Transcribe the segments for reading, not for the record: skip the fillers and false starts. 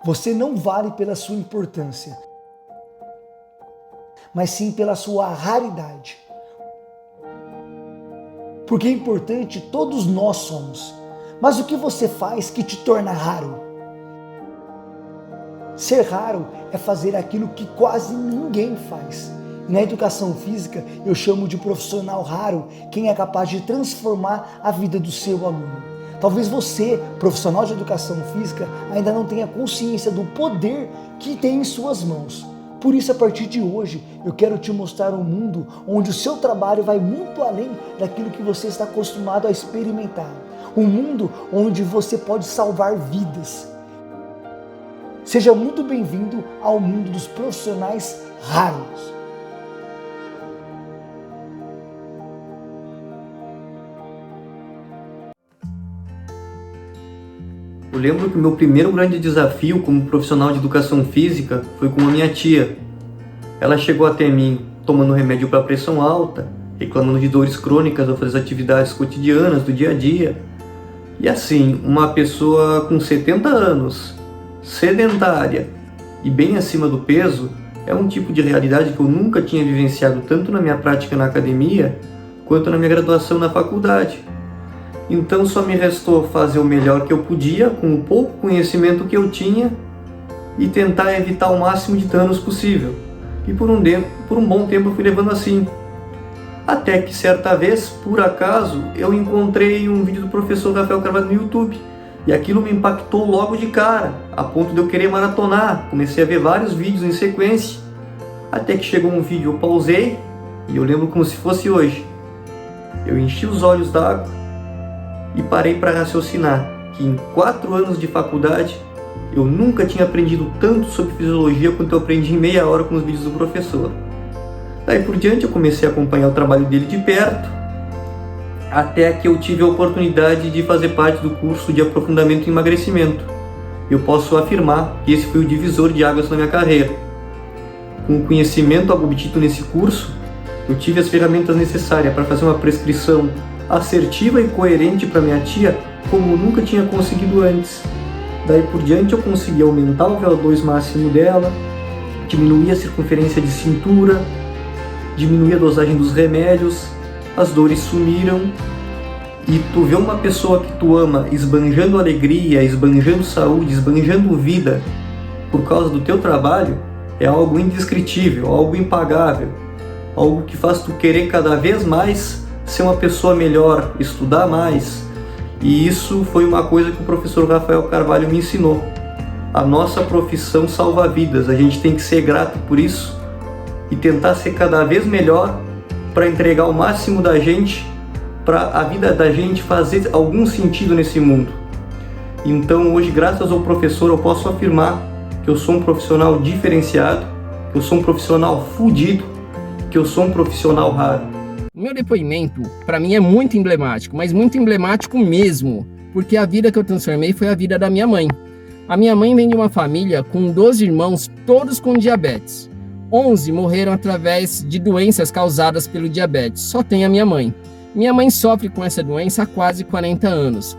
Você não vale pela sua importância, mas sim pela sua raridade. Porque é importante, todos nós somos. Mas o que você faz que te torna raro? Ser raro é fazer aquilo que quase ninguém faz. E na educação física, eu chamo de profissional raro quem é capaz de transformar a vida do seu aluno. Talvez você, profissional de educação física, ainda não tenha consciência do poder que tem em suas mãos. Por isso, a partir de hoje, eu quero te mostrar um mundo onde o seu trabalho vai muito além daquilo que você está acostumado a experimentar. Um mundo onde você pode salvar vidas. Seja muito bem-vindo ao mundo dos profissionais raros. Eu lembro que o meu primeiro grande desafio como profissional de educação física foi com a minha tia. Ela chegou até mim tomando remédio para pressão alta, reclamando de dores crônicas ao fazer as atividades cotidianas do dia a dia. E assim, uma pessoa com 70 anos, sedentária e bem acima do peso, é um tipo de realidade que eu nunca tinha vivenciado tanto na minha prática na academia, quanto na minha graduação na faculdade. Então só me restou fazer o melhor que eu podia, com o pouco conhecimento que eu tinha, e tentar evitar o máximo de danos possível. E por um bom tempo eu fui levando assim. Até que certa vez, por acaso, eu encontrei um vídeo do professor Rafael Carvalho no YouTube. E aquilo me impactou logo de cara, a ponto de eu querer maratonar. Comecei a ver vários vídeos em sequência. Até que chegou um vídeo, eu pausei, e eu lembro como se fosse hoje. Eu enchi os olhos d'água e parei para raciocinar que em 4 anos de faculdade eu nunca tinha aprendido tanto sobre fisiologia quanto eu aprendi em meia hora com os vídeos do professor. Daí por diante eu comecei a acompanhar o trabalho dele de perto, até que eu tive a oportunidade de fazer parte do curso de aprofundamento em emagrecimento. Eu posso afirmar que esse foi o divisor de águas na minha carreira. Com o conhecimento obtido nesse curso, eu tive as ferramentas necessárias para fazer uma prescrição assertiva e coerente para minha tia, como eu nunca tinha conseguido antes. Daí por diante eu consegui aumentar o VO2 máximo dela, diminuir a circunferência de cintura, diminuir a dosagem dos remédios, as dores sumiram. E tu vê uma pessoa que tu ama esbanjando alegria, esbanjando saúde, esbanjando vida por causa do teu trabalho, é algo indescritível, algo impagável, algo que faz tu querer cada vez mais ser uma pessoa melhor, estudar mais. E isso foi uma coisa que o professor Rafael Carvalho me ensinou. A nossa profissão salva vidas, a gente tem que ser grato por isso e tentar ser cada vez melhor para entregar o máximo da gente, para a vida da gente fazer algum sentido nesse mundo. Então hoje, graças ao professor, eu posso afirmar que eu sou um profissional diferenciado, que eu sou um profissional fudido, que eu sou um profissional raro. O meu depoimento, para mim, é muito emblemático, mas muito emblemático mesmo, porque a vida que eu transformei foi a vida da minha mãe. A minha mãe vem de uma família com 12 irmãos, todos com diabetes. 11 morreram através de doenças causadas pelo diabetes, só tem a minha mãe. Minha mãe sofre com essa doença há quase 40 anos.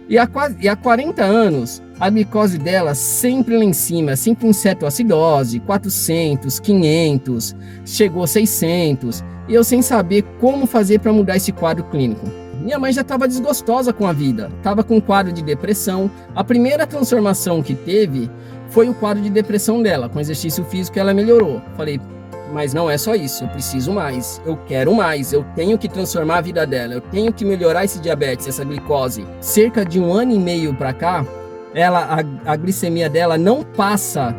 E há 40 anos, a glicose dela sempre lá em cima, sempre em cetoacidose, 400, 500, chegou a 600, e eu sem saber como fazer para mudar esse quadro clínico. Minha mãe já estava desgostosa com a vida, estava com um quadro de depressão. A primeira transformação que teve foi o quadro de depressão dela, com exercício físico ela melhorou. Falei, mas não é só isso, eu preciso mais, eu quero mais, eu tenho que transformar a vida dela, eu tenho que melhorar esse diabetes, essa glicose. Cerca de 1 ano e meio para cá, a glicemia dela não passa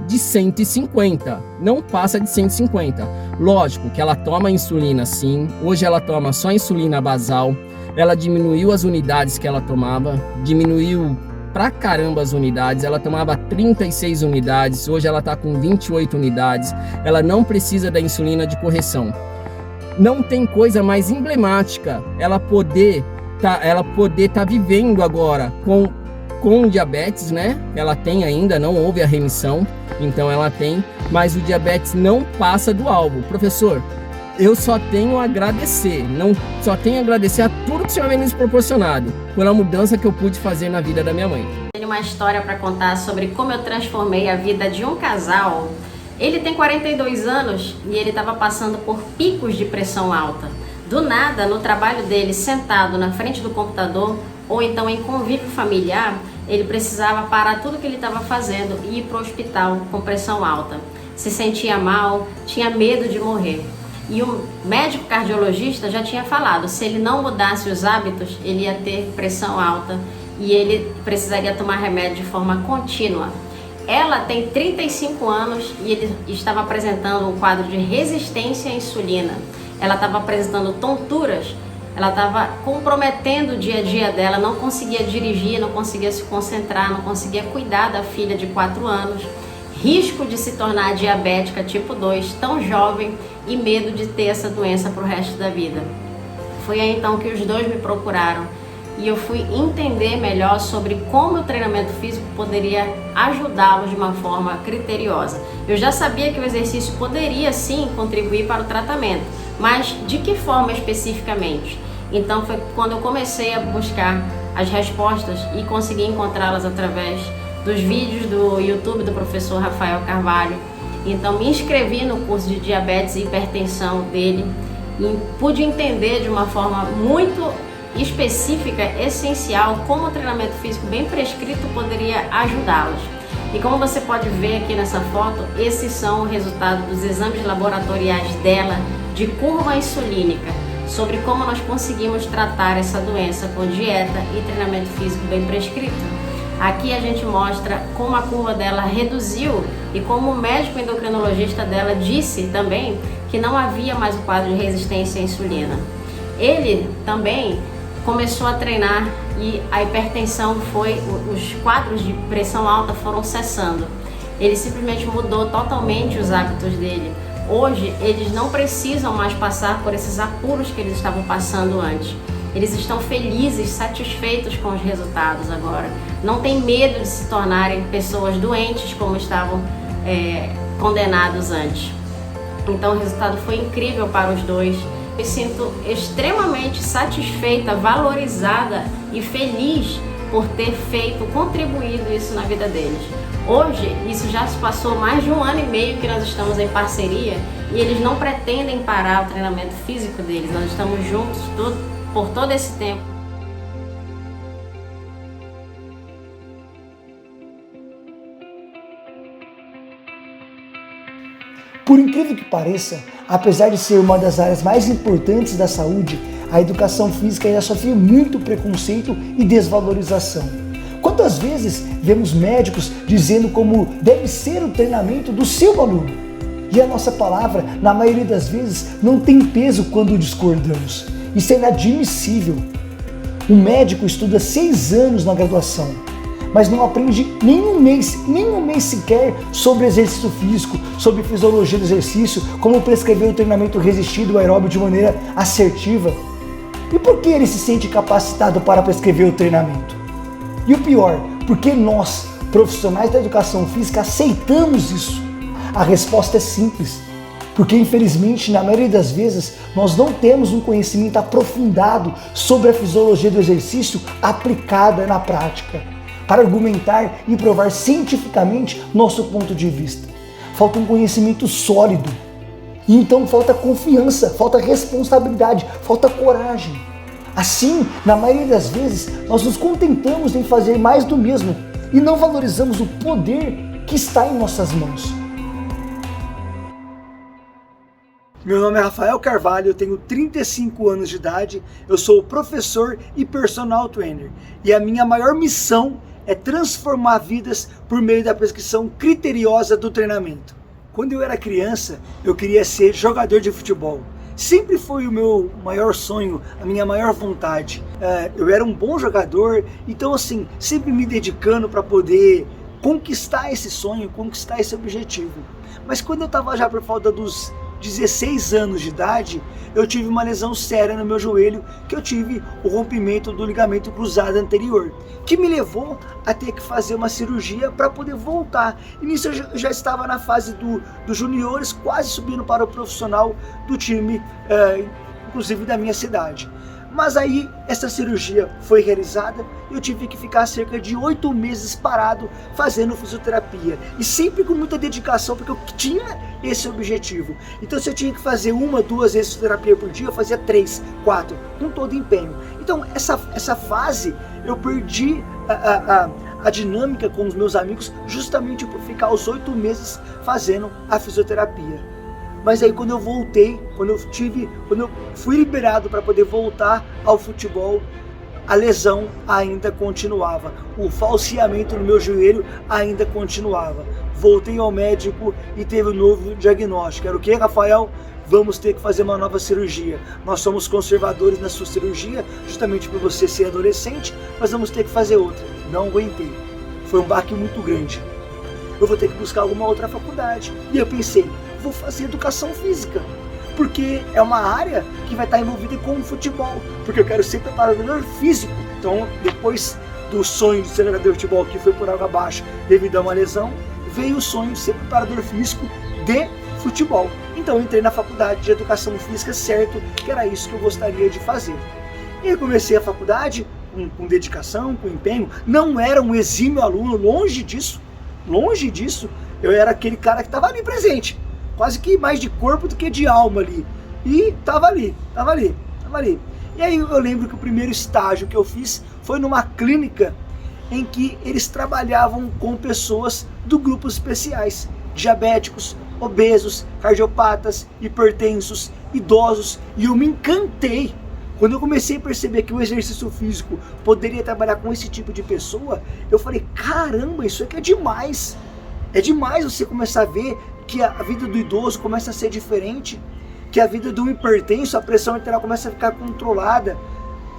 de 150, não passa de 150. Lógico que ela toma insulina sim, hoje ela toma só insulina basal, ela diminuiu as unidades que ela tomava, diminuiu pra caramba as unidades, ela tomava 36 unidades, hoje ela tá com 28 unidades, ela não precisa da insulina de correção. Não tem coisa mais emblemática ela poder tá vivendo agora com diabetes, né? Ela tem ainda, não houve a remissão, então ela tem, mas o diabetes não passa do alvo. Professor, eu só tenho a agradecer, só tenho a agradecer a tudo que o senhor vem nos proporcionado, pela mudança que eu pude fazer na vida da minha mãe. Tenho uma história para contar sobre como eu transformei a vida de um casal. Ele tem 42 anos e ele estava passando por picos de pressão alta. Do nada, no trabalho dele, sentado na frente do computador ou então em convívio familiar, ele precisava parar tudo que ele estava fazendo e ir para o hospital com pressão alta. Se sentia mal, tinha medo de morrer. E o médico cardiologista já tinha falado, se ele não mudasse os hábitos, ele ia ter pressão alta e ele precisaria tomar remédio de forma contínua. Ela tem 35 anos e ele estava apresentando um quadro de resistência à insulina. Ela estava apresentando tonturas, ela estava comprometendo o dia a dia dela, não conseguia dirigir, não conseguia se concentrar, não conseguia cuidar da filha de 4 anos. Risco de se tornar diabética tipo 2, tão jovem, e medo de ter essa doença para o resto da vida. Foi aí então que os dois me procuraram e eu fui entender melhor sobre como o treinamento físico poderia ajudá-los de uma forma criteriosa. Eu já sabia que o exercício poderia sim contribuir para o tratamento, mas de que forma especificamente? Então foi quando eu comecei a buscar as respostas e consegui encontrá-las através dos vídeos do YouTube do professor Rafael Carvalho. Então me inscrevi no curso de diabetes e hipertensão dele e pude entender de uma forma muito específica, essencial, como o treinamento físico bem prescrito poderia ajudá-los. E como você pode ver aqui nessa foto, esses são o resultado dos exames laboratoriais dela de curva insulínica, sobre como nós conseguimos tratar essa doença com dieta e treinamento físico bem prescrito. Aqui a gente mostra como a curva dela reduziu e como o médico endocrinologista dela disse também que não havia mais o quadro de resistência à insulina. Ele também começou a treinar e a hipertensão os quadros de pressão alta foram cessando. Ele simplesmente mudou totalmente os hábitos dele. Hoje eles não precisam mais passar por esses apuros que eles estavam passando antes. Eles estão felizes, satisfeitos com os resultados agora. Não tem medo de se tornarem pessoas doentes como estavam condenados antes. Então o resultado foi incrível para os dois. Me sinto extremamente satisfeita, valorizada e feliz por ter contribuído isso na vida deles. Hoje, isso já se passou mais de 1 ano e meio que nós estamos em parceria e eles não pretendem parar o treinamento físico deles. Nós estamos juntos por todo esse tempo. Por incrível que pareça, apesar de ser uma das áreas mais importantes da saúde, a educação física ainda sofre muito preconceito e desvalorização. Quantas vezes vemos médicos dizendo como deve ser o treinamento do seu aluno? E a nossa palavra, na maioria das vezes, não tem peso quando discordamos. Isso é inadmissível. Um médico estuda 6 anos na graduação, mas não aprende nenhum mês sequer sobre exercício físico, sobre fisiologia do exercício, como prescrever o treinamento resistido aeróbio de maneira assertiva. E por que ele se sente capacitado para prescrever o treinamento? E o pior, por que nós, profissionais da educação física, aceitamos isso? A resposta é simples. Porque infelizmente, na maioria das vezes, nós não temos um conhecimento aprofundado sobre a fisiologia do exercício aplicada na prática, para argumentar e provar cientificamente nosso ponto de vista. Falta um conhecimento sólido. E então falta confiança, falta responsabilidade, falta coragem. Assim, na maioria das vezes, nós nos contentamos em fazer mais do mesmo e não valorizamos o poder que está em nossas mãos. Meu nome é Rafael Carvalho, eu tenho 35 anos de idade, eu sou professor e personal trainer. E a minha maior missão é transformar vidas por meio da prescrição criteriosa do treinamento. Quando eu era criança, eu queria ser jogador de futebol. Sempre foi o meu maior sonho, a minha maior vontade. Eu era um bom jogador, então assim, sempre me dedicando para poder conquistar esse sonho, conquistar esse objetivo. Mas quando eu estava já por falta dos 16 anos de idade, eu tive uma lesão séria no meu joelho, que eu tive o rompimento do ligamento cruzado anterior, que me levou a ter que fazer uma cirurgia para poder voltar. E nisso eu já estava na fase dos juniores, quase subindo para o profissional do time, inclusive da minha cidade. Mas aí essa cirurgia foi realizada e eu tive que ficar cerca de 8 meses parado fazendo fisioterapia. E sempre com muita dedicação, porque eu tinha esse objetivo. Então se eu tinha que fazer 1, 2 vezes fisioterapia por dia, eu fazia 3, 4, com todo empenho. Então essa fase eu perdi a dinâmica com os meus amigos justamente por ficar os 8 meses fazendo a fisioterapia. Mas aí quando eu voltei, quando eu fui liberado para poder voltar ao futebol, a lesão ainda continuava, o falseamento no meu joelho ainda continuava. Voltei ao médico e teve um novo diagnóstico. Era o que, Rafael? Vamos ter que fazer uma nova cirurgia. Nós somos conservadores na sua cirurgia, justamente por você ser adolescente, mas vamos ter que fazer outra. Não aguentei. Foi um baque muito grande. Eu vou ter que buscar alguma outra faculdade. E eu pensei, vou fazer educação física, porque é uma área que vai estar envolvida com o futebol, porque eu quero ser preparador físico. Então, depois do sonho de ser jogador de futebol que foi por água abaixo devido a uma lesão, veio o sonho de ser preparador físico de futebol. Então, eu entrei na faculdade de educação física, certo que era isso que eu gostaria de fazer. E eu comecei a faculdade com dedicação, com empenho. Não era um exímio aluno, longe disso, eu era aquele cara que estava ali presente, quase que mais de corpo do que de alma ali, e tava ali. E aí eu lembro que o primeiro estágio que eu fiz foi numa clínica em que eles trabalhavam com pessoas do grupos especiais, diabéticos, obesos, cardiopatas, hipertensos, idosos, e eu me encantei. Quando eu comecei a perceber que o exercício físico poderia trabalhar com esse tipo de pessoa, eu falei, caramba, isso aqui é demais. É demais você começar a ver que a vida do idoso começa a ser diferente, que a vida do hipertenso, a pressão arterial começa a ficar controlada.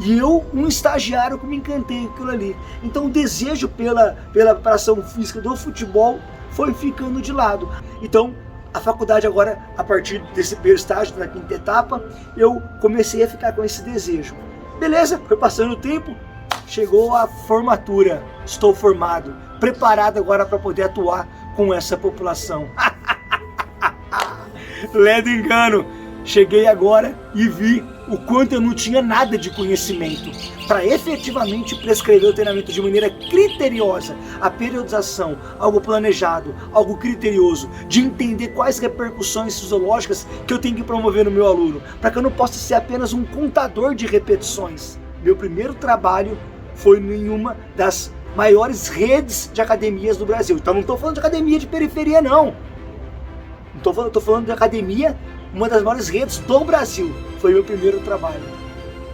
E eu, um estagiário, que me encantei com aquilo ali. Então o desejo pela preparação física do futebol foi ficando de lado. Então a faculdade agora, a partir desse primeiro estágio, da 5ª etapa, eu comecei a ficar com esse desejo. Beleza, foi passando o tempo, chegou a formatura, estou formado, preparado agora para poder atuar com essa população. Ledo engano, cheguei agora e vi o quanto eu não tinha nada de conhecimento para efetivamente prescrever o treinamento de maneira criteriosa, a periodização, algo planejado, algo criterioso, de entender quais repercussões fisiológicas que eu tenho que promover no meu aluno, para que eu não possa ser apenas um contador de repetições. Meu primeiro trabalho foi em uma das maiores redes de academias do Brasil. Então não estou falando de academia de periferia, não. Estou falando de academia, uma das maiores redes do Brasil. Foi meu primeiro trabalho.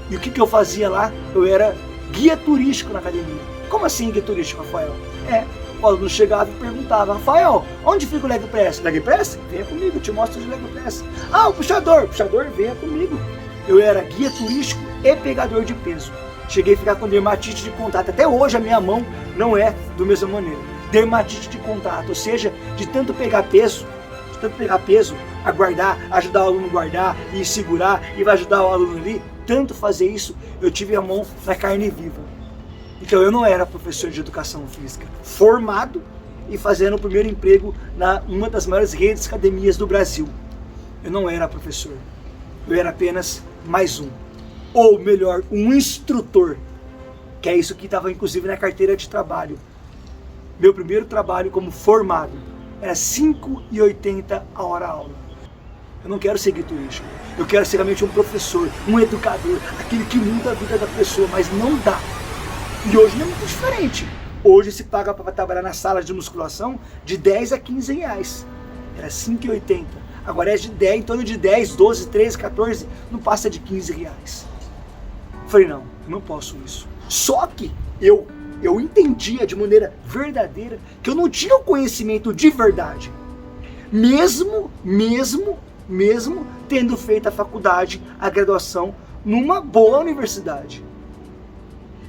E o que eu fazia lá? Eu era guia turístico na academia. Como assim guia turístico, Rafael? O aluno chegava e perguntava, Rafael, onde fica o leg press? Leg press? Venha comigo, eu te mostro de leg press. Ah, o puxador, venha comigo. Eu era guia turístico e pegador de peso. Cheguei a ficar com dermatite de contato. Até hoje a minha mão não é da mesma maneira. Dermatite de contato, ou seja, de tanto pegar peso, aguardar, ajudar o aluno a guardar e segurar, e vai ajudar o aluno ali, tanto fazer isso, eu tive a mão na carne viva. Então eu não era professor de educação física, formado e fazendo o primeiro emprego na uma das maiores redes de academias do Brasil. Eu não era professor, eu era apenas mais um. Ou melhor, um instrutor, que é isso que estava inclusive na carteira de trabalho. Meu primeiro trabalho como formado era R$ 5,80 a hora aula. Eu não quero ser guia turístico, eu quero ser realmente um professor, um educador, aquele que muda a vida da pessoa, mas não dá. E hoje não é muito diferente. Hoje se paga para trabalhar na sala de musculação de 10 a 15 reais. Era R$ 5,80. Agora é de 10, em torno de 10, 12, 13, 14, não passa de 15 reais. Falei, não, eu não posso isso. Só que eu entendia de maneira verdadeira que eu não tinha o conhecimento de verdade. Mesmo tendo feito a faculdade, a graduação, numa boa universidade.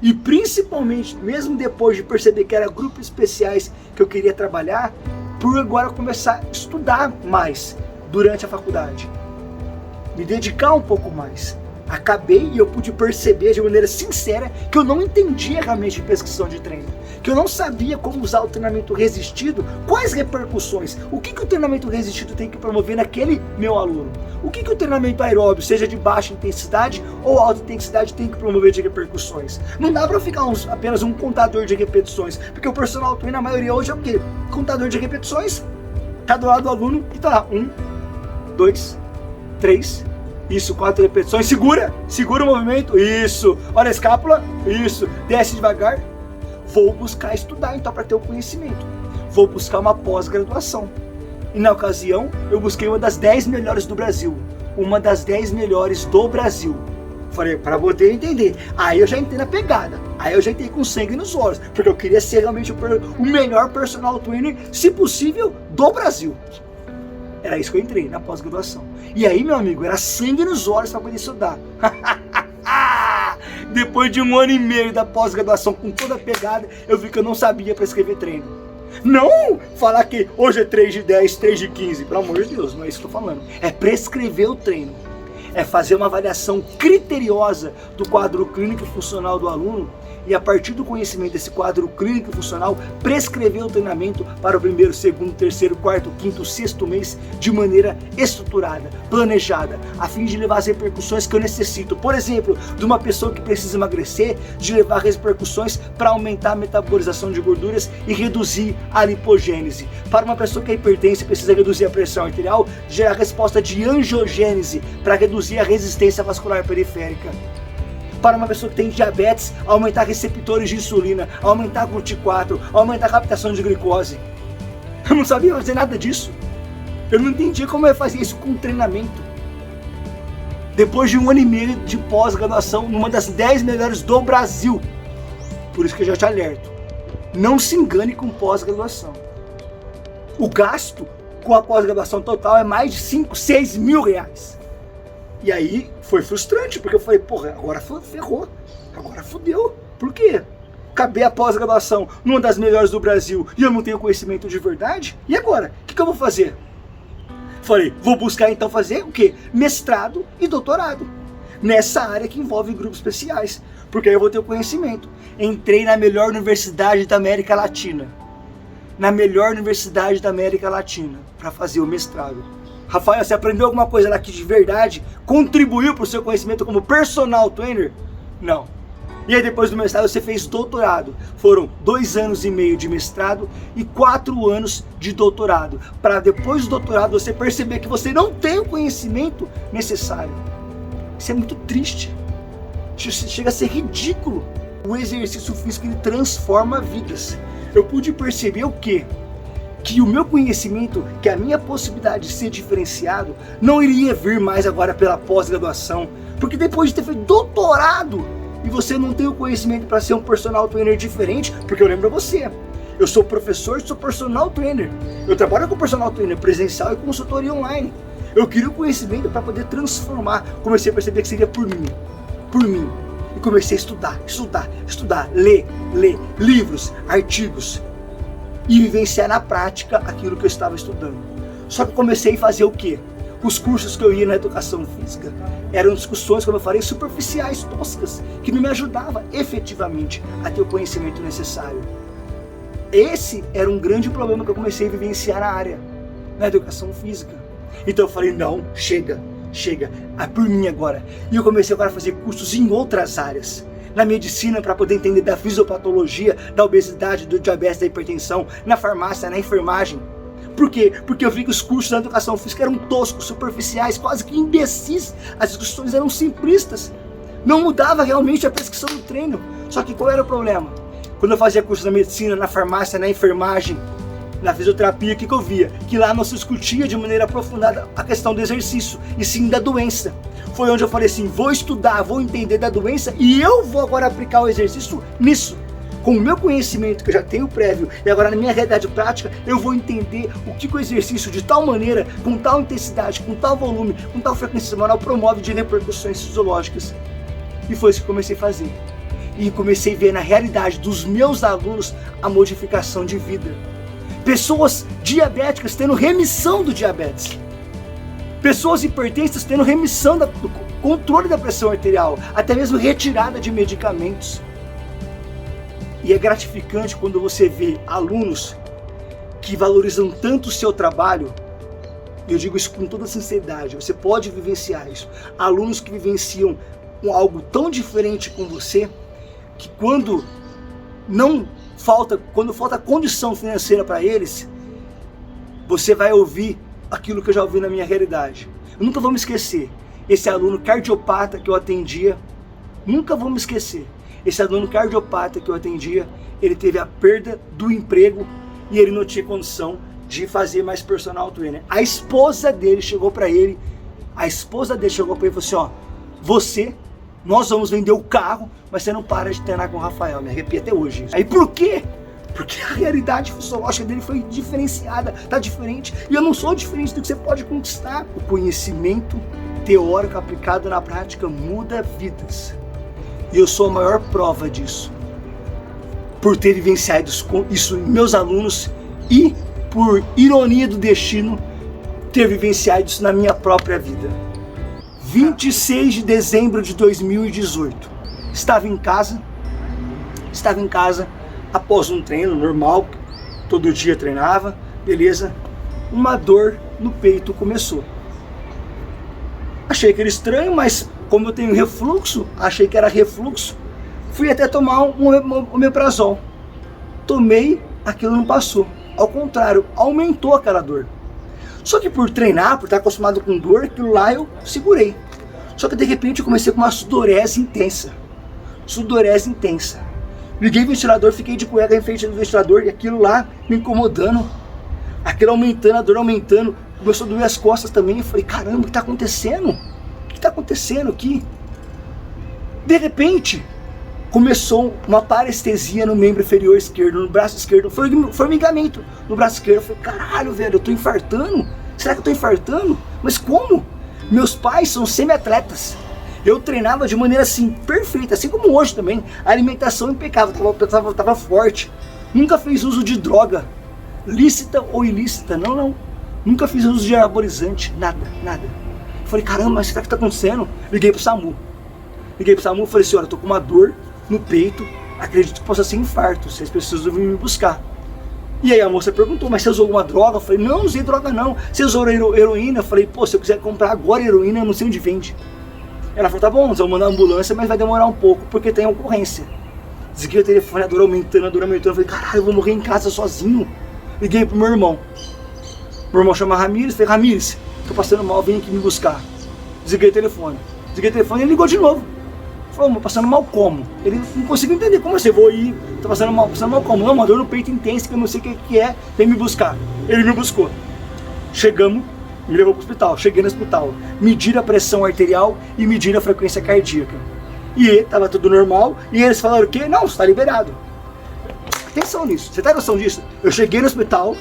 E principalmente, mesmo depois de perceber que era grupos especiais que eu queria trabalhar, por agora começar a estudar mais durante a faculdade. Me dedicar um pouco mais. Acabei e eu pude perceber de maneira sincera que eu não entendia realmente de prescrição de treino, que eu não sabia como usar o treinamento resistido, quais repercussões, o que o treinamento resistido tem que promover naquele meu aluno, o que o treinamento aeróbio, seja de baixa intensidade ou alta intensidade, tem que promover de repercussões. Não dá para ficar apenas um contador de repetições, porque o personal trainer, na maioria hoje é o quê? Contador de repetições, tá do lado do aluno e tá lá, 1, 2, 3, isso, 4 repetições, segura o movimento, isso, olha a escápula, isso, desce devagar. Vou buscar estudar então para ter o conhecimento, vou buscar uma pós-graduação. E na ocasião eu busquei uma das 10 melhores do Brasil, Falei, para poder entender. Aí eu já entrei na pegada, aí eu já entrei com sangue nos olhos, porque eu queria ser realmente o melhor personal trainer, se possível, do Brasil. Era isso que eu entrei na pós-graduação. E aí, meu amigo, era sangue nos olhos para poder estudar. Depois de 1 ano e meio da pós-graduação, com toda a pegada, eu vi que eu não sabia prescrever treino. Não falar que hoje é 3 de 10, 3 de 15, pelo amor de Deus, não é isso que eu tô falando. É prescrever o treino. É fazer uma avaliação criteriosa do quadro clínico e funcional do aluno e, a partir do conhecimento desse quadro clínico e funcional, prescrever o treinamento para o primeiro, segundo, terceiro, quarto, quinto, sexto mês de maneira estruturada, planejada, a fim de levar as repercussões que eu necessito. Por exemplo, de uma pessoa que precisa emagrecer, de levar repercussões para aumentar a metabolização de gorduras e reduzir a lipogênese. Para uma pessoa que é hipertensa e precisa reduzir a pressão arterial, gerar resposta de angiogênese para reduzir a resistência vascular periférica. Para uma pessoa que tem diabetes, aumentar receptores de insulina, aumentar a GLUT4, aumentar a captação de glicose. Eu não sabia fazer nada disso. Eu não entendia como eu ia fazer isso com treinamento. Depois de 1 ano e meio de pós-graduação, numa das 10 melhores do Brasil. Por isso que eu já te alerto. Não se engane com pós-graduação. O gasto com a pós-graduação total é mais de 5, 6 mil reais. E aí foi frustrante, porque eu falei, porra, agora ferrou, agora fudeu. Por quê? Acabei a pós-graduação numa das melhores do Brasil e eu não tenho conhecimento de verdade? E agora? O que eu vou fazer? Falei, vou buscar então fazer o quê? Mestrado e doutorado. Nessa área que envolve grupos especiais, porque aí eu vou ter o conhecimento. Entrei na melhor universidade da América Latina. Para fazer o mestrado. Rafael, você aprendeu alguma coisa lá que de verdade contribuiu para o seu conhecimento como personal trainer? Não. E aí depois do mestrado você fez doutorado. Foram 2 anos e meio de mestrado e 4 anos de doutorado. Para depois do doutorado você perceber que você não tem o conhecimento necessário. Isso é muito triste. Chega a ser ridículo. O exercício físico, ele transforma vidas. Eu pude perceber o quê? Que o meu conhecimento, que a minha possibilidade de ser diferenciado, não iria vir mais agora pela pós-graduação. Porque depois de ter feito doutorado, e você não tem o conhecimento para ser um personal trainer diferente, porque eu lembro você, eu sou professor e sou personal trainer. Eu trabalho com personal trainer presencial e consultoria online. Eu queria o conhecimento para poder transformar. Comecei a perceber que seria por mim. E comecei a estudar, ler livros, artigos, e vivenciar na prática aquilo que eu estava estudando. Só que comecei a fazer o quê? Os cursos que eu ia na educação física eram discussões, como eu falei, superficiais, toscas, que não me ajudavam efetivamente a ter o conhecimento necessário. Esse era um grande problema que eu comecei a vivenciar na área, na educação física. Então eu falei, não, chega, é por mim agora. E eu comecei agora a fazer cursos em outras áreas. Na medicina, para poder entender da fisiopatologia, da obesidade, do diabetes, da hipertensão, na farmácia, na enfermagem. Por quê? Porque eu vi que os cursos da educação física eram toscos, superficiais, quase que imbecis. As discussões eram simplistas. Não mudava realmente a prescrição do treino. Só que qual era o problema? Quando eu fazia curso na medicina, na farmácia, na enfermagem, na fisioterapia, o que eu via? Que lá não se discutia de maneira aprofundada a questão do exercício, e sim da doença. Foi onde eu falei assim, vou estudar, vou entender da doença e eu vou agora aplicar o exercício nisso. Com o meu conhecimento que eu já tenho prévio e agora na minha realidade prática, eu vou entender o que o exercício de tal maneira, com tal intensidade, com tal volume, com tal frequência semanal promove de repercussões fisiológicas. E foi isso que eu comecei a fazer. E comecei a ver na realidade dos meus alunos a modificação de vida. Pessoas diabéticas tendo remissão do diabetes. Pessoas hipertensas tendo remissão do controle da pressão arterial, até mesmo retirada de medicamentos. E é gratificante quando você vê alunos que valorizam tanto o seu trabalho, e eu digo isso com toda sinceridade, você pode vivenciar isso. Alunos que vivenciam algo tão diferente com você, que quando falta condição financeira para eles, você vai ouvir aquilo que eu já ouvi na minha realidade. Eu nunca vou me esquecer, esse aluno cardiopata que eu atendia, nunca vou me esquecer, esse aluno cardiopata que eu atendia, ele teve a perda do emprego e ele não tinha condição de fazer mais personal trainer. A esposa dele chegou para ele e falou assim, ó, nós vamos vender o carro, mas você não para de treinar com o Rafael. Me arrepia até hoje. Aí por quê? Porque a realidade fisiológica dele foi diferenciada, tá diferente. E eu não sou diferente do que você pode conquistar. O conhecimento teórico aplicado na prática muda vidas. E eu sou a maior prova disso. Por ter vivenciado isso em meus alunos e, por ironia do destino, ter vivenciado isso na minha própria vida. 26 de dezembro de 2018. Estava em casa após um treino normal, todo dia treinava, beleza? Uma dor no peito começou. Achei que era estranho, mas como eu tenho refluxo, achei que era refluxo, fui até tomar um omeprazol. Tomei, aquilo não passou. Ao contrário, aumentou aquela dor. Só que por treinar, por estar acostumado com dor, aquilo lá eu segurei. Só que de repente eu comecei com uma sudorese intensa. Liguei o ventilador, fiquei de cueca em frente do ventilador e aquilo lá me incomodando. Aquilo aumentando, a dor aumentando. Começou a doer as costas também. Eu falei, caramba, o que está acontecendo? O que está acontecendo aqui? De repente, começou uma parestesia no membro inferior esquerdo, no braço esquerdo, formigamento no braço esquerdo. Eu falei, caralho, velho, eu tô infartando? Será que eu tô infartando? Mas como? Meus pais são semi-atletas. Eu treinava de maneira assim, perfeita, assim como hoje também. A alimentação impecável, tava forte. Nunca fiz uso de droga, lícita ou ilícita, não. Nunca fiz uso de anabolizante, nada. Falei, caramba, mas será que tá acontecendo? Liguei pro SAMU e falei assim, olha, eu tô com uma dor no peito, acredito que possa ser infarto, vocês precisam vir me buscar. E aí a moça perguntou, mas você usou alguma droga? Eu falei, não usei droga não. Você usou heroína? Eu falei, pô, se eu quiser comprar agora heroína, eu não sei onde vende. Ela falou, tá bom, nós vamos mandar uma ambulância, mas vai demorar um pouco, porque tem ocorrência. Desliguei o telefone, a dor aumentando. Eu falei, caralho, eu vou morrer em casa sozinho. Liguei pro meu irmão. Meu irmão chama Ramires, falei, Ramires, tô passando mal, vem aqui me buscar. Desliguei o telefone e ele ligou de novo. Falou, passando mal como? Ele não conseguiu entender, como assim? Vou ir, tô passando mal como? Não, uma dor no peito intensa, que eu não sei o que é, vem me buscar. Ele me buscou. Chegamos, me levou pro hospital. Cheguei no hospital, mediram a pressão arterial e mediram a frequência cardíaca. E tava tudo normal, e eles falaram o quê? Não, você tá liberado. Atenção nisso, você tem noção disso? Eu cheguei no hospital,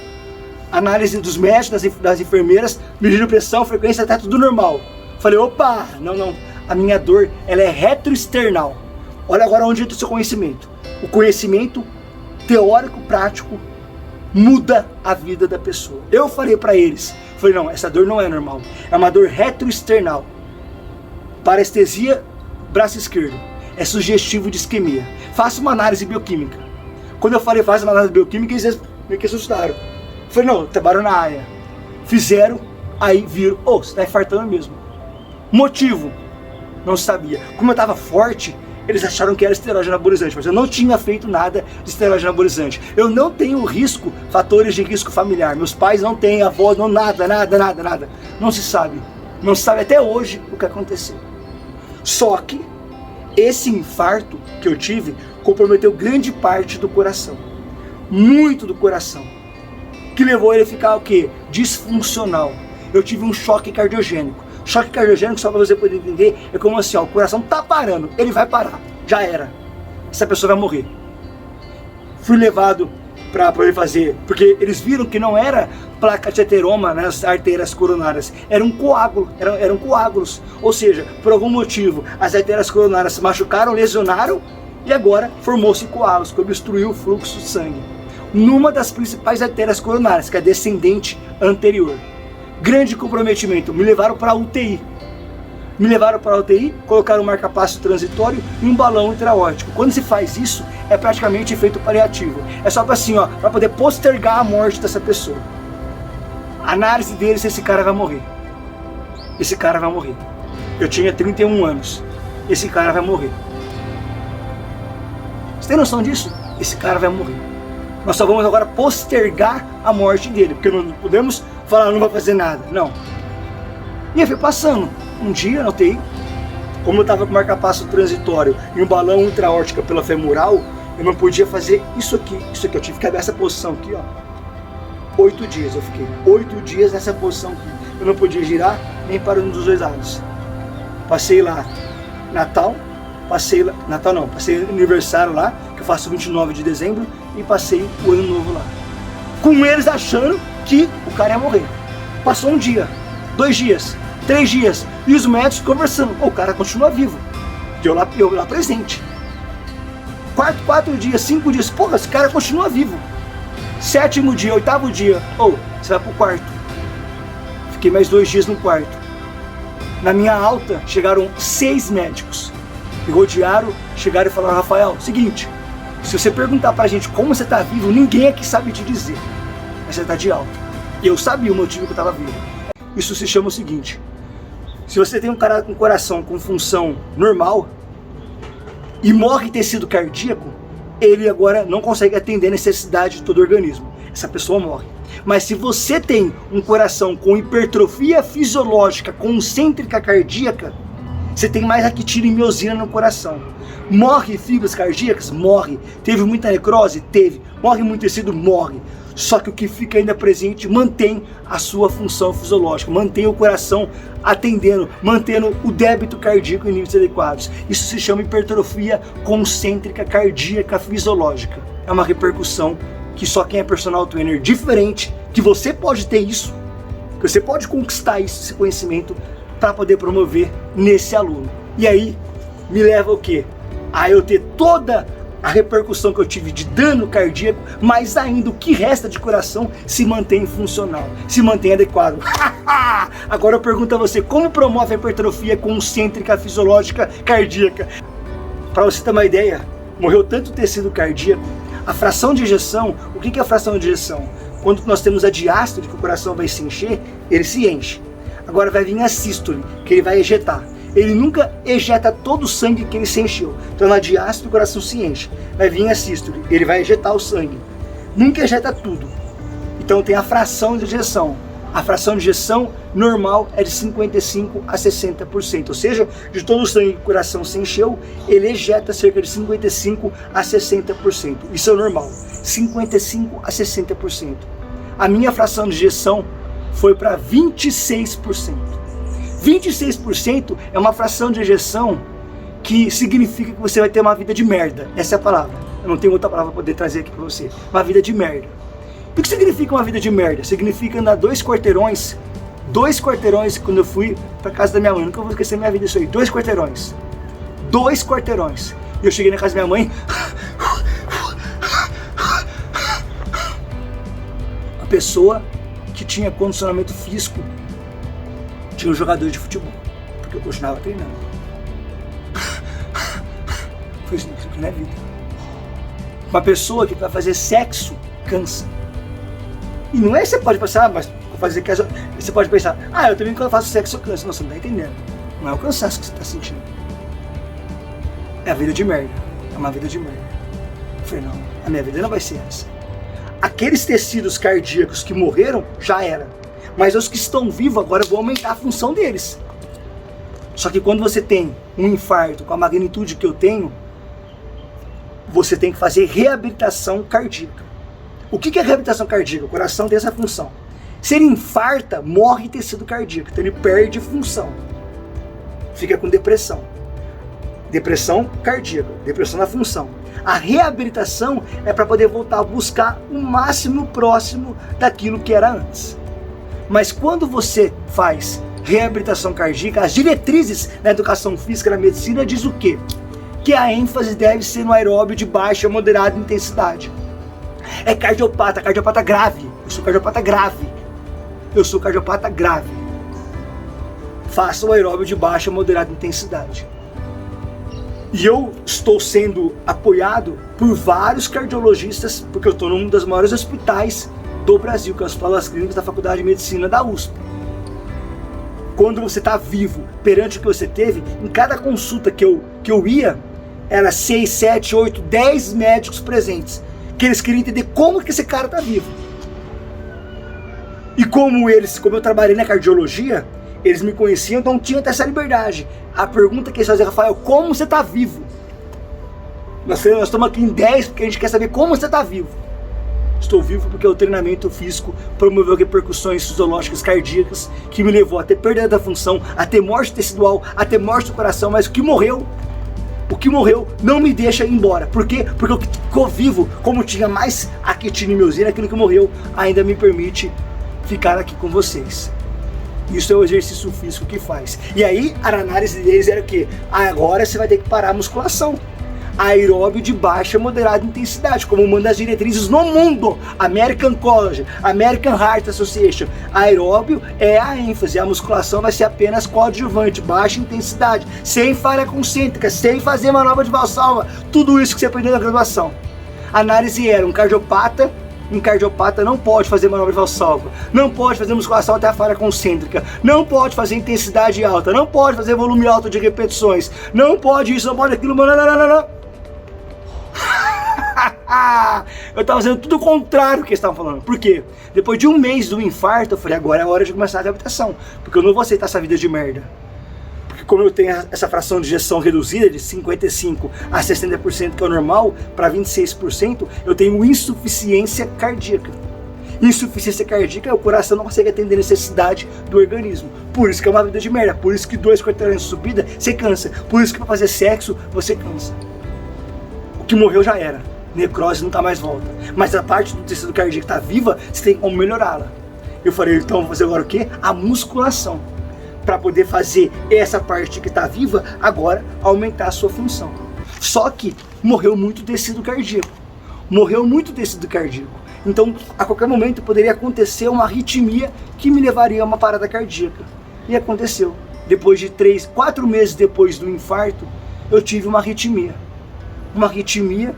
análise dos médicos, das enfermeiras, mediram pressão, frequência, tá tudo normal. Falei, opa, não. A minha dor, ela é retroexternal. Olha agora onde entra o seu conhecimento. O conhecimento teórico, prático, muda a vida da pessoa. Eu falei para eles, não, essa dor não é normal. É uma dor retroexternal. Parestesia, braço esquerdo. É sugestivo de isquemia. Faça uma análise bioquímica. Quando eu falei, faça uma análise bioquímica, eles me assustaram. Falei, não, trabalho na área. Fizeram, aí viram, você tá infartando mesmo. Motivo? Não sabia. Como eu estava forte, eles acharam que era esteroide anabolizante, mas eu não tinha feito nada de esteroide anabolizante. Eu não tenho risco, fatores de risco familiar. Meus pais não têm, avós, não, nada. Não se sabe. Não se sabe até hoje o que aconteceu. Só que esse infarto que eu tive comprometeu grande parte do coração. Muito do coração. Que levou ele a ficar o quê? Disfuncional. Eu tive um choque cardiogênico. Choque cardiogênico, só para você poder entender, é como assim, o coração tá parando, ele vai parar, já era. Essa pessoa vai morrer. Fui levado para poder fazer, porque eles viram que não era placa de ateroma nas artérias coronárias, eram coágulos. Ou seja, por algum motivo, as artérias coronárias se machucaram, lesionaram, e agora formou-se coágulos, que obstruiu o fluxo de sangue. Numa das principais artérias coronárias, que é a descendente anterior. Grande comprometimento, me levaram para a UTI. Me levaram para a UTI, colocaram um marca-passo transitório e um balão intraórtico. Quando se faz isso, é praticamente efeito paliativo. É só para assim, ó, para poder postergar a morte dessa pessoa. Análise deles, esse cara vai morrer. Esse cara vai morrer. Eu tinha 31 anos. Esse cara vai morrer. Você tem noção disso? Esse cara vai morrer. Nós só vamos agora postergar a morte dele, porque não podemos falar, não vai fazer nada. Não. E aí foi passando. Um dia, notei, como eu estava com marca-passo transitório e um balão intraórtico pela femoral, eu não podia fazer isso aqui. Eu tive que ficar nessa posição aqui, ó. 8 dias eu fiquei. 8 dias nessa posição aqui. Eu não podia girar nem para um dos dois lados. Passei lá Natal, passei aniversário lá, que eu faço 29 de dezembro, e passei o ano novo lá. Com eles achando que o cara ia morrer. Passou um dia, 2 dias, 3 dias, e os médicos conversando. O cara continua vivo. Eu lá presente. 4 dias, 5 dias, porra, esse cara continua vivo. 7º dia, 8º dia, você vai pro quarto. Fiquei mais 2 dias no quarto. Na minha alta, chegaram 6 médicos. Me rodearam, chegaram e falaram, Rafael, seguinte, se você perguntar pra gente como você tá vivo, ninguém aqui sabe te dizer. Mas você tá de alta. E eu sabia o motivo que eu tava vivo. Isso se chama o seguinte, se você tem um coração com função normal e morre tecido cardíaco, ele agora não consegue atender a necessidade de todo o organismo. Essa pessoa morre. Mas se você tem um coração com hipertrofia fisiológica concêntrica cardíaca, você tem mais actina e miosina no coração. Morre fibras cardíacas? Morre. Teve muita necrose? Teve. Morre muito tecido? Morre. Só que o que fica ainda presente mantém a sua função fisiológica, mantém o coração atendendo, mantendo o débito cardíaco em níveis adequados. Isso se chama hipertrofia concêntrica cardíaca fisiológica. É uma repercussão que só quem é personal trainer diferente, que você pode ter isso, que você pode conquistar isso, esse conhecimento, para poder promover nesse aluno. E aí, me leva o quê? A eu ter toda a repercussão que eu tive de dano cardíaco, mas ainda o que resta de coração se mantém funcional, se mantém adequado. Agora eu pergunto a você, como promove a hipertrofia concêntrica fisiológica cardíaca? Para você ter uma ideia, morreu tanto tecido cardíaco, a fração de ejeção, o que é a fração de ejeção? Quando nós temos a diástole, que o coração vai se encher, ele se enche. Agora vai vir a sístole, que ele vai ejetar. Ele nunca ejeta todo o sangue que ele se encheu. Então na diástole o coração se enche. Vai vir a sístole, ele vai ejetar o sangue. Nunca ejeta tudo. Então tem a fração de ejeção. A fração de ejeção normal é de 55% a 60%. Ou seja, de todo o sangue que o coração se encheu, ele ejeta cerca de 55% a 60%. Isso é o normal. 55% a 60%. A minha fração de ejeção foi para 26%. 26% é uma fração de ejeção que significa que você vai ter uma vida de merda. Essa é a palavra. Eu não tenho outra palavra para poder trazer aqui para você. Uma vida de merda. E o que significa uma vida de merda? Significa andar 2 quarteirões quando eu fui para casa da minha mãe. Nunca vou esquecer minha vida isso aí. 2 quarteirões. 2 quarteirões. E eu cheguei na casa da minha mãe. A pessoa que tinha condicionamento físico tinha um jogador de futebol, porque eu continuava treinando. Foi isso que não é vida. Uma pessoa que vai fazer sexo cansa. E não é que você pode pensar, mas fazer que você pode pensar, eu também quando eu faço sexo eu canso. Não, você não está entendendo. Não é o cansaço que você está sentindo. É a vida de merda. É uma vida de merda. Eu falei, não, a minha vida não vai ser essa. Aqueles tecidos cardíacos que morreram, já era. Mas os que estão vivos, agora eu vou aumentar a função deles. Só que quando você tem um infarto com a magnitude que eu tenho, você tem que fazer reabilitação cardíaca. O que é reabilitação cardíaca? O coração tem essa função. Se ele infarta, morre tecido cardíaco, então ele perde função. Fica com depressão. Depressão cardíaca, depressão na função. A reabilitação é para poder voltar a buscar o máximo próximo daquilo que era antes. Mas quando você faz reabilitação cardíaca, as diretrizes na educação física e na medicina diz o quê? Que a ênfase deve ser no aeróbio de baixa a moderada intensidade. É cardiopata grave. Eu sou cardiopata grave. faça o aeróbio de baixa a moderada intensidade. E eu estou sendo apoiado por vários cardiologistas, porque eu estou num dos maiores hospitais do Brasil, que é o Hospital das Clínicas da Faculdade de Medicina da USP. Quando você está vivo, perante o que você teve, em cada consulta que eu ia, era 6, 7, 8, 10 médicos presentes, que eles queriam entender como que esse cara está vivo. E como eu trabalhei na cardiologia, eles me conheciam, então tinha até essa liberdade. A pergunta que eles faziam, Rafael, como você está vivo? Nós estamos aqui em 10 porque a gente quer saber como você está vivo. Estou vivo porque o treinamento físico promoveu repercussões fisiológicas cardíacas que me levou a ter perda da função, a ter morte tecidual, a ter morte do coração, mas o que morreu não me deixa ir embora. Por quê? Porque o que ficou vivo, como tinha mais aquetina e miosina, aquilo que morreu ainda me permite ficar aqui com vocês. Isso é o exercício físico que faz. E aí, a análise deles era o quê? Agora você vai ter que parar a musculação. Aeróbio de baixa a moderada intensidade, como uma das diretrizes no mundo. American College, American Heart Association. Aeróbio é a ênfase, a musculação vai ser apenas coadjuvante, baixa intensidade, sem falha concêntrica, sem fazer manobra de valsalva. Tudo isso que você aprendeu na graduação. A análise era um cardiopata não pode fazer manobra de valsalva, não pode fazer musculação até a falha concêntrica, não pode fazer intensidade alta, não pode fazer volume alto de repetições, não pode isso, não pode aquilo, não. Eu estava fazendo tudo o contrário do que eles estavam falando. Por quê? Depois de um mês do infarto, eu falei, agora é a hora de começar a reabilitação, porque eu não vou aceitar essa vida de merda. Porque como eu tenho essa fração de ejeção reduzida de 55% a 60%, que é o normal, para 26%, eu tenho insuficiência cardíaca. Insuficiência cardíaca é o coração não consegue atender a necessidade do organismo. Por isso que é uma vida de merda. Por isso que 2 quarteirões de subida, você cansa. Por isso que para fazer sexo, você cansa. O que morreu já era. Necrose nunca mais volta. Mas a parte do tecido cardíaco que está viva, você tem como melhorá-la. Eu falei, então vou fazer agora o quê? A musculação. Para poder fazer essa parte que está viva, agora aumentar a sua função. Só que morreu muito tecido cardíaco. Então, a qualquer momento poderia acontecer uma arritmia que me levaria a uma parada cardíaca. E aconteceu. Depois de 3, 4 meses depois do infarto, eu tive uma arritmia. Uma arritmia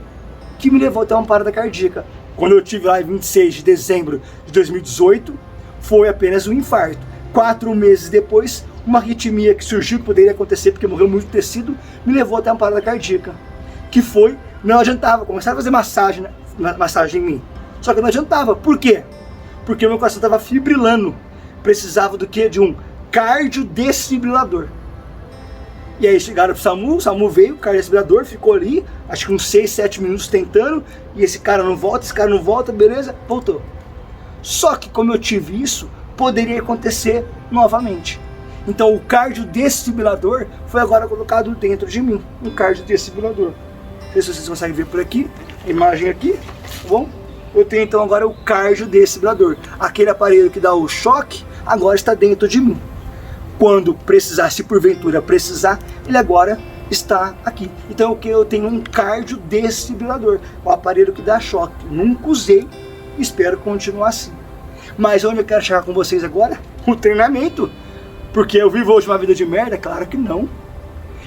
que me levou até uma parada cardíaca. Quando eu tive lá em 26 de dezembro de 2018, foi apenas um infarto. 4 meses depois, uma arritmia que surgiu, que poderia acontecer porque morreu muito tecido, me levou até uma parada cardíaca. Que foi, não adiantava, começaram a fazer massagem em mim. Só que não adiantava. Por quê? Porque o meu coração estava fibrilando. Precisava do quê? De um cardiodesfibrilador. E aí chegaram pro SAMU, o SAMU veio, o cardiodesfibrilador ficou ali, acho que uns 6, 7 minutos tentando, e esse cara não volta, beleza, voltou. Só que como eu tive isso, poderia acontecer novamente. Então o cardiodesfibrilador foi agora colocado dentro de mim, um cardiodesfibrilador. Não sei se vocês conseguem ver por aqui, a imagem aqui, tá bom? Eu tenho então agora o cardiodesfibrilador, aquele aparelho que dá o choque, agora está dentro de mim. Quando precisar, se porventura precisar, ele agora está aqui. Então o que eu tenho um cardiodesfibrilador, o aparelho que dá choque. Nunca usei, espero continuar assim. Mas onde eu quero chegar com vocês agora? O treinamento. Porque eu vivo hoje uma vida de merda? Claro que não.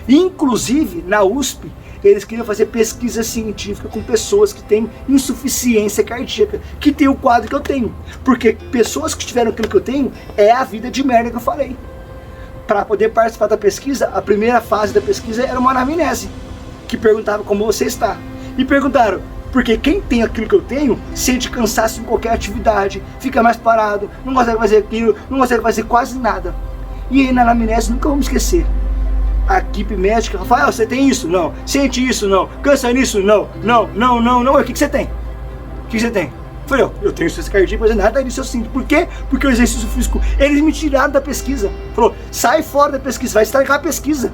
Inclusive, na USP, eles queriam fazer pesquisa científica com pessoas que têm insuficiência cardíaca, que tem o quadro que eu tenho. Porque pessoas que tiveram aquilo que eu tenho, é a vida de merda que eu falei. Para poder participar da pesquisa, a primeira fase da pesquisa era uma anamnese, que perguntava como você está. E perguntaram, porque quem tem aquilo que eu tenho, sente cansaço em qualquer atividade, fica mais parado, não consegue fazer aquilo, não consegue fazer quase nada. E aí na anamnese, nunca vamos esquecer, a equipe médica, Rafael, você tem isso? Não. Sente isso? Não. Cansa nisso? Não. O que você tem? O que você tem? Eu falei, eu tenho insuficiência cardíaca, mas nada disso eu sinto. Por quê? Porque o exercício físico, eles me tiraram da pesquisa. Falou, sai fora da pesquisa, vai estragar a pesquisa.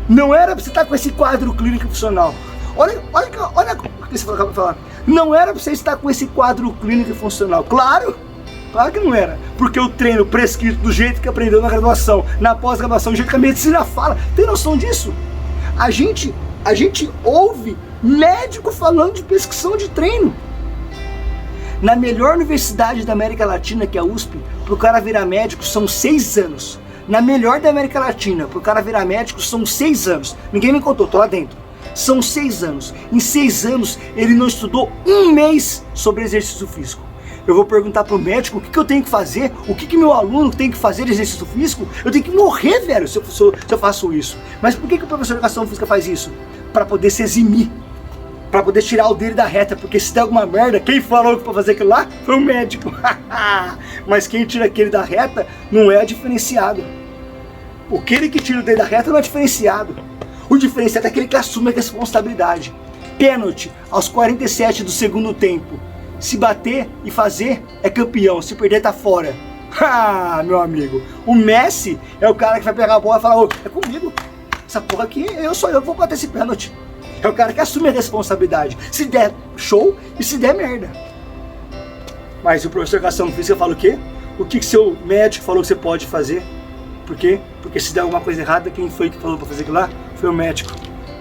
Não era pra você estar com esse quadro clínico funcional. Olha o que você acaba de falar. Não era pra você estar com esse quadro clínico funcional. Claro que não era. Porque eu treino prescrito do jeito que aprendeu na graduação, na pós-graduação, do jeito que a medicina fala. Tem noção disso? A gente ouve médico falando de prescrição de treino. Na melhor universidade da América Latina, que é a USP, para o cara virar médico são 6 anos. na melhor da América Latina, pro cara virar médico, são 6 anos. Ninguém me contou, tô lá dentro. São 6 anos. Em 6 anos, ele não estudou um mês sobre exercício físico. Eu vou perguntar pro médico o que eu tenho que fazer, o que meu aluno tem que fazer de exercício físico. Eu tenho que morrer, velho, se eu faço isso. Mas por que o professor de educação física faz isso? Para poder se eximir, para poder tirar o dele da reta, porque se der alguma merda, quem falou que pra fazer aquilo lá foi o médico. Mas quem tira aquele da reta não é diferenciado. Aquele que tira o dele da reta não é diferenciado. O diferenciado é aquele que assume a responsabilidade. Pênalti aos 47 do segundo tempo. Se bater e fazer, é campeão. Se perder, tá fora. Meu amigo, o Messi é o cara que vai pegar a bola e falar: ô, é comigo. Essa porra aqui, sou eu que vou bater esse pênalti. É o cara que assume a responsabilidade. Se der, show, e se der, merda. Mas o professor de educação física fala o quê? O que seu médico falou que você pode fazer? Por quê? Porque se der alguma coisa errada, quem foi que falou pra fazer aquilo lá? Foi o médico.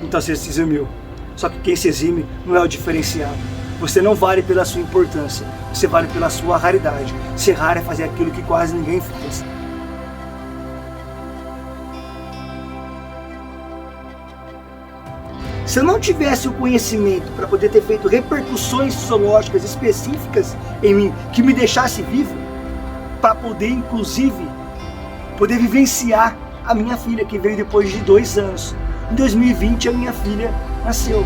Então você se eximiu. Só que quem se exime não é o diferenciado. Você não vale pela sua importância, você vale pela sua raridade. Ser raro é fazer aquilo que quase ninguém faz. Se eu não tivesse o conhecimento para poder ter feito repercussões fisiológicas específicas em mim, que me deixasse vivo, para poder, inclusive, poder vivenciar a minha filha, que veio depois de 2 anos. Em 2020, a minha filha nasceu.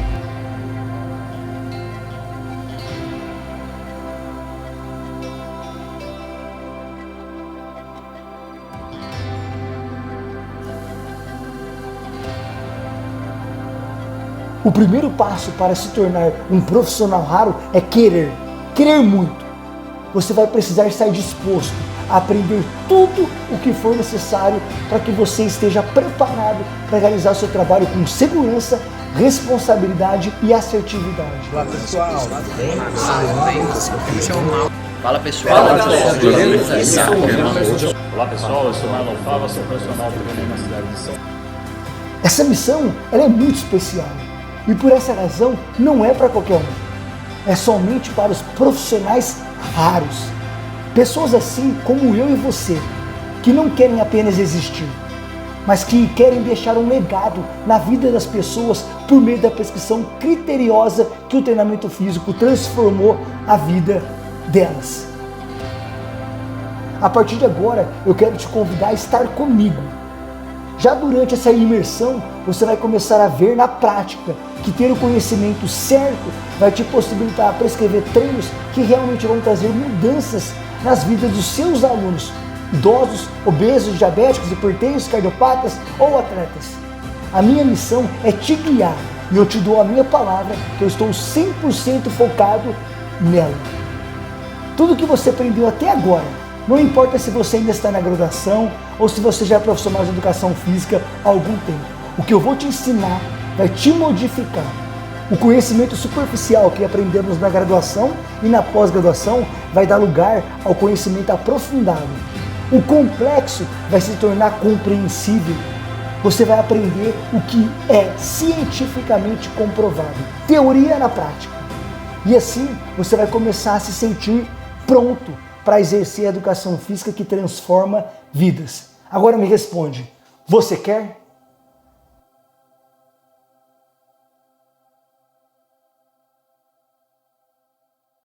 O primeiro passo para se tornar um profissional raro é querer muito. Você vai precisar estar disposto a aprender tudo o que for necessário para que você esteja preparado para realizar o seu trabalho com segurança, responsabilidade e assertividade. Olá pessoal, tudo bem? Fala pessoal. Fala galera, beleza? Olá pessoal, eu sou Marlon Fava, sou profissional do na cidade de São Paulo. Essa missão ela é muito especial e por essa razão não é para qualquer um. É somente para os profissionais raros. Pessoas assim como eu e você, que não querem apenas existir, mas que querem deixar um legado na vida das pessoas por meio da prescrição criteriosa que o treinamento físico transformou a vida delas. A partir de agora, eu quero te convidar a estar comigo. Já durante essa imersão, você vai começar a ver na prática que ter o conhecimento certo vai te possibilitar prescrever treinos que realmente vão trazer mudanças nas vidas dos seus alunos, idosos, obesos, diabéticos, hipertensos, cardiopatas ou atletas. A minha missão é te guiar e eu te dou a minha palavra que eu estou 100% focado nela. Tudo que você aprendeu até agora, não importa se você ainda está na graduação ou se você já é profissional de educação física há algum tempo, o que eu vou te ensinar vai te modificar. O conhecimento superficial que aprendemos na graduação e na pós-graduação vai dar lugar ao conhecimento aprofundado. O complexo vai se tornar compreensível. Você vai aprender o que é cientificamente comprovado, teoria na prática. E assim você vai começar a se sentir pronto para exercer a educação física que transforma vidas. Agora me responde, você quer?